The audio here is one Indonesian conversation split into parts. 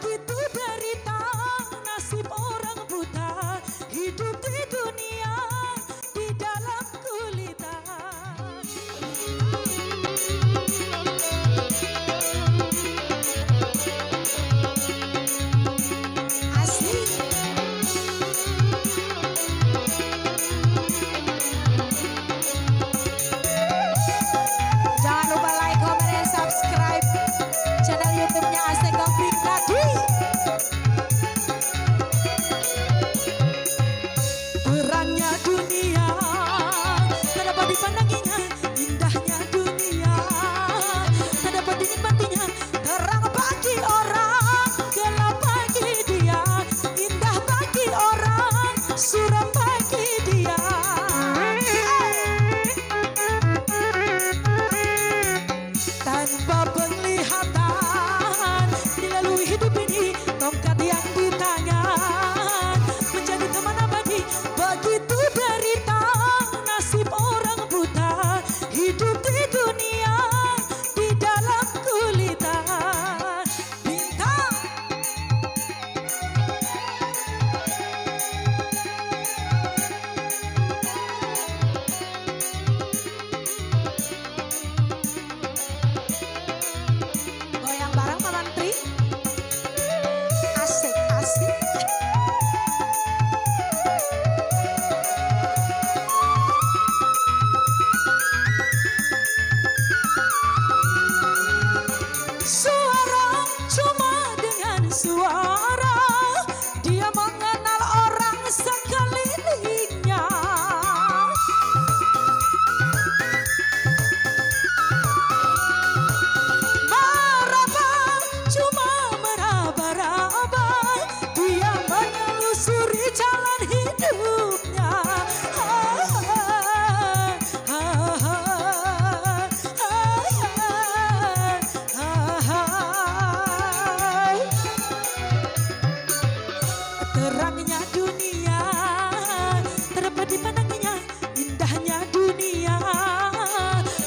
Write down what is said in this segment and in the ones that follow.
begitu derita nasib orang buta, hidup di dunia di dalam gulita. Asik. Jangan lupa like, comment, dan subscribe channel YouTube-nya Asik Goping Tadi. Terangnya dunia tak dapat dipandanginya, indahnya dunia tak dapat dinikmatinya. Terang bagi orang, gelap bagi dia, indah bagi orang, suram bagi dia. Tanpa penglihatan dilalui hidup ini, tongkat yang di tangan menjadi teman abadi. Begitu derita nasib orang buta, hidup di dunia di dalam gulita. Bintang. Goyang bareng Pak Mantri. Asik, asik. Suara cuma dengan suara dia mengenal orang sekelilingnya. Meraba cuma meraba-raba dia menelusuri jalan hidupnya. Terangnya dunia tak dapat dipandanginya, indahnya dunia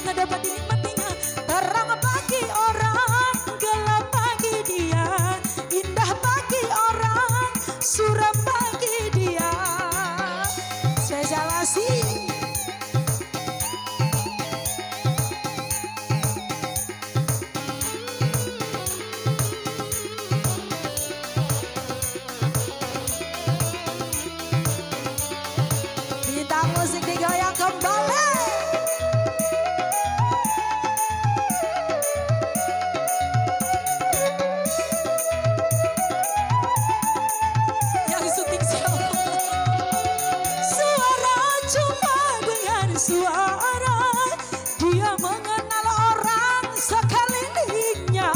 tak dapat dinikmatinya. Terang bagi orang, gelap bagi dia, indah bagi orang, suram bagi dia. Spesial Asik. Bintang musik digoyang kembali. Yang syuting siapa? Suara cuma dengan suara dia mengenal orang sekelilingnya.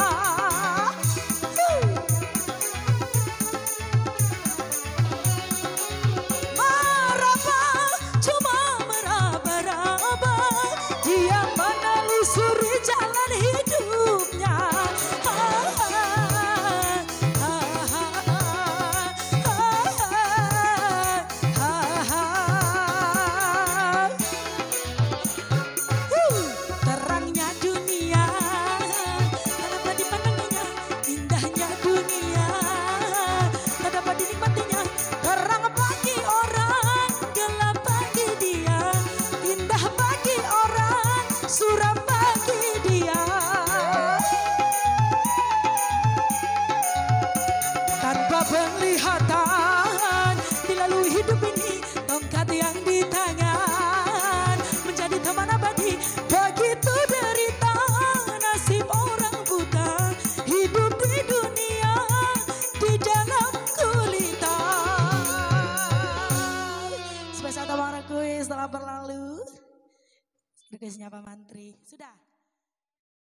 Meraba cuma meraba-raba dia menelusuri jalan hidupnya. Terangnya dunia tak dapat dipandanginya, indahnya dunia tak dapat dinikmatinya. Terang bagi orang, gelap bagi dia, indah bagi orang, suram bagi dia. Tanpa penglihatan dilalui hidup ini, tongkat yang di tangan menjadi teman abadi. Begitu derita nasib orang buta, hidup di dunia di dalam gulita. Spesial Tamara Kuis telah berlalu. Requestnya Pak Mantri. Sudah.